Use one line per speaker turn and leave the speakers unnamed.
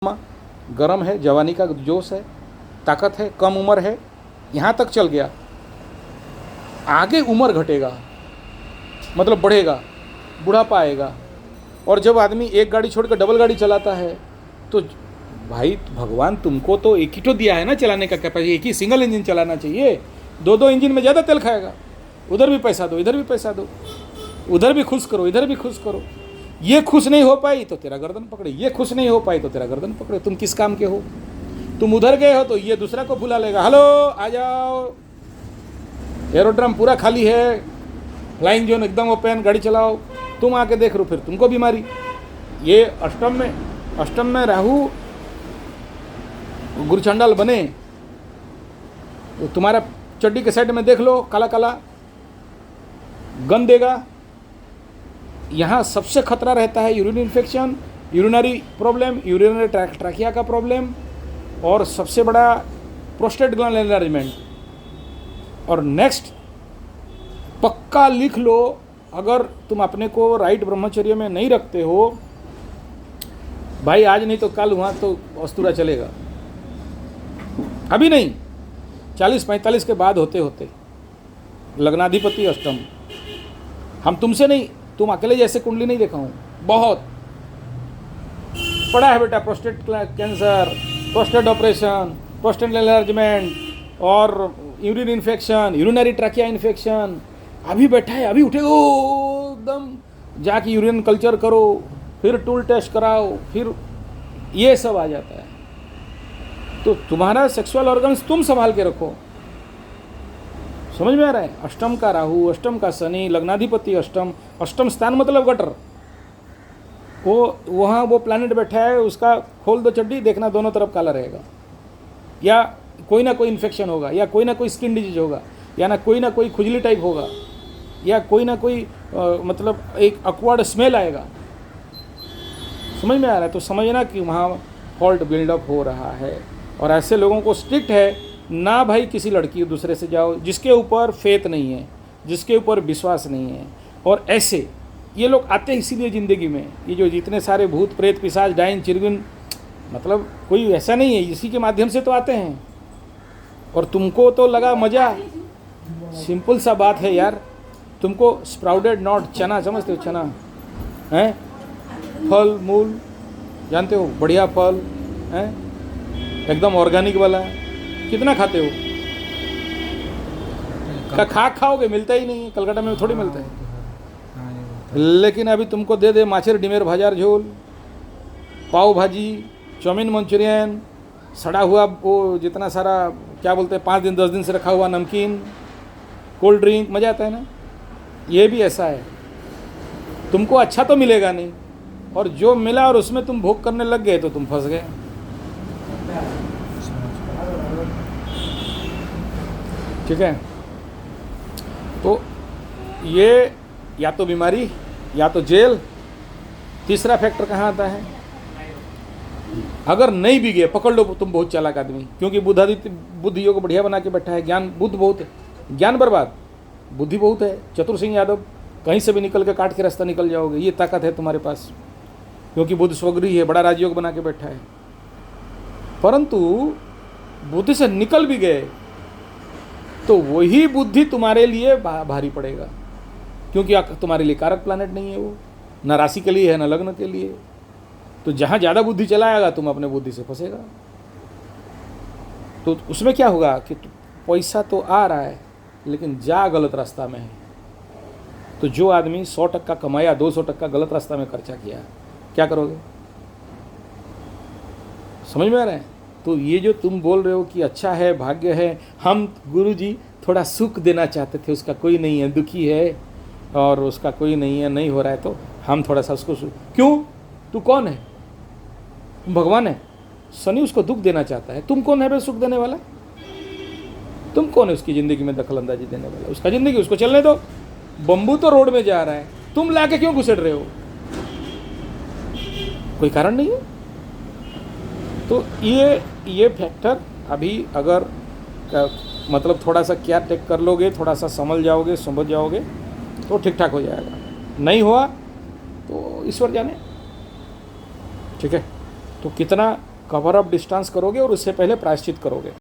गरम है, जवानी का जोश है, ताकत है, कम उम्र है, यहाँ तक चल गया। आगे उम्र घटेगा, मतलब बढ़ेगा, बुढ़ापा आएगा, और जब आदमी एक गाड़ी छोड़कर डबल गाड़ी चलाता है तो भाई भगवान तुमको तो एक ही तो दिया है ना चलाने का कैपेसिटी, एक ही सिंगल इंजन चलाना चाहिए। दो इंजन में ज़्यादा तेल खाएगा। उधर भी पैसा दो, इधर भी पैसा दो, उधर भी खुश करो, इधर भी खुश करो। ये खुश नहीं हो पाई तो तेरा गर्दन पकड़े, ये खुश नहीं हो पाई तो तेरा गर्दन पकड़े। तुम किस काम के हो? तुम उधर गए हो तो ये दूसरा को बुला लेगा, हेलो आ जाओ, एरोड्रम पूरा खाली है, फ्लाइंग जोन एकदम ओपन, गाड़ी चलाओ। तुम आके देख लो, फिर तुमको बीमारी। ये अष्टम में राहु गुरचंडाल बने तो तुम्हारा चड्डी के साइड में देख लो, काला काला गन देगा। यहाँ सबसे खतरा रहता है urine infection, urinary problem, urinary trachea का प्रॉब्लम, और सबसे बड़ा प्रोस्टेट ग्लैंड एनलार्जमेंट। और नेक्स्ट पक्का लिख लो, अगर तुम अपने को राइट ब्रह्मचर्य में नहीं रखते हो भाई, आज नहीं तो कल वहाँ तो अस्तूरा चलेगा। अभी नहीं, 40-45 के बाद होते होते। लग्नाधिपति अष्टम, हम तुमसे नहीं, तुम अकेले जैसे कुंडली नहीं देखा हूँ, बहुत पड़ा है बेटा। Prostate cancer, prostate operation, prostate enlargement और urine infection, urinary trachea infection. अभी बैठा है, अभी उठेगा एकदम, जाके यूरिन कल्चर करो, फिर टूल टेस्ट कराओ, फिर ये सब आ जाता है। तो तुम्हारा सेक्सुअल ऑर्गन्स तुम संभाल के रखो। समझ में आ रहा है? अष्टम का राहु, अष्टम का शनि, लग्नाधिपति अष्टम, अष्टम स्थान मतलब गटर, वो वहाँ वो प्लैनेट बैठा है, उसका खोल दो चड्डी, देखना दोनों तरफ काला रहेगा, या कोई ना कोई इन्फेक्शन होगा, या कोई ना कोई स्किन डिजीज होगा, या ना कोई खुजली टाइप होगा, या कोई ना कोई मतलब एक अक्वर्ड स्मेल आएगा। समझ में आ रहा है? तो समझना कि वहाँ फॉल्ट बिल्डअप हो रहा है। और ऐसे लोगों को स्ट्रिक्ट है ना भाई, किसी लड़की दूसरे से जाओ जिसके ऊपर फेथ नहीं है, जिसके ऊपर विश्वास नहीं है। और ऐसे ये लोग आते हैं इसीलिए ज़िंदगी में, ये जो जितने सारे भूत प्रेत पिशाच डायन चिरगिन, मतलब कोई ऐसा नहीं है, इसी के माध्यम से तो आते हैं। और तुमको तो लगा मज़ा, सिंपल सा बात है यार। तुमको स्प्राउडेड नॉट, चना समझते हो? चना है, फल मूल जानते हो, बढ़िया फल है, एकदम ऑर्गेनिक वाला, कितना खाते हो? खाओगे, मिलता ही नहीं है, कलकत्ता में थोड़ी मिलता है। लेकिन अभी तुमको दे दे माछेर डिमेर भाजार झोल, पाव भाजी, चाउमीन मंचूरियन, सड़ा हुआ वो जितना सारा क्या बोलते हैं 5 दिन 10 दिन से रखा हुआ नमकीन, कोल्ड ड्रिंक, मज़ा आता है ना। ये भी ऐसा है, तुमको अच्छा तो मिलेगा नहीं, और जो मिला और उसमें तुम भोग करने लग गए तो तुम फंस गए। ठीक है? तो ये या तो बीमारी या तो जेल। तीसरा फैक्टर कहाँ आता है? अगर नहीं भी गए, पकड़ लो तुम बहुत चालाक आदमी, क्योंकि बुद्धियों को बढ़िया बना के बैठा है। ज्ञान बुद्ध बहुत है, ज्ञान बर्बाद, बुद्धि बहुत है। चतुर सिंह यादव, कहीं से भी निकल के काट के रास्ता निकल जाओगे, ये ताकत है तुम्हारे पास, क्योंकि बुद्ध स्वगृही है, बड़ा राजयोग बना के बैठा है। परंतु बुद्धि से निकल भी गए तो वही बुद्धि तुम्हारे लिए भारी पड़ेगा, क्योंकि तुम्हारे लिए कारक प्लैनेट नहीं है वो, ना राशि के लिए है ना लग्न के लिए। तो जहाँ ज़्यादा बुद्धि चलाएगा तुम अपने बुद्धि से फंसेगा। तो उसमें क्या होगा कि पैसा तो आ रहा है लेकिन जा गलत रास्ता में है। तो जो आदमी 100% कमाया, 200% गलत रास्ता में खर्चा किया, क्या करोगे? समझ में आ रहा है? तो ये जो तुम बोल रहे हो कि अच्छा है, भाग्य है, हम गुरुजी थोड़ा सुख देना चाहते थे, उसका कोई नहीं है, दुखी है और उसका कोई नहीं है, नहीं हो रहा है, तो हम थोड़ा सा उसको क्यों? तू कौन है? तुम भगवान है? शनि उसको दुख देना चाहता है, तुम कौन है बे सुख देने वाला? तुम कौन है उसकी ज़िंदगी में दखल अंदाजी देने वाला? उसका ज़िंदगी, उसको चलने दो। बम्बू तो रोड में जा रहा है, तुम लाके क्यों घुसेड़ रहे हो? कोई कारण नहीं है। तो ये फैक्टर अभी अगर मतलब थोड़ा सा केयर टेक कर लोगे, थोड़ा सा समझ जाओगे तो ठीक ठाक हो जाएगा। नहीं हुआ तो ईश्वर जाने। ठीक है? तो कितना कवर अप डिस्टेंस करोगे और उससे पहले प्रायश्चित करोगे।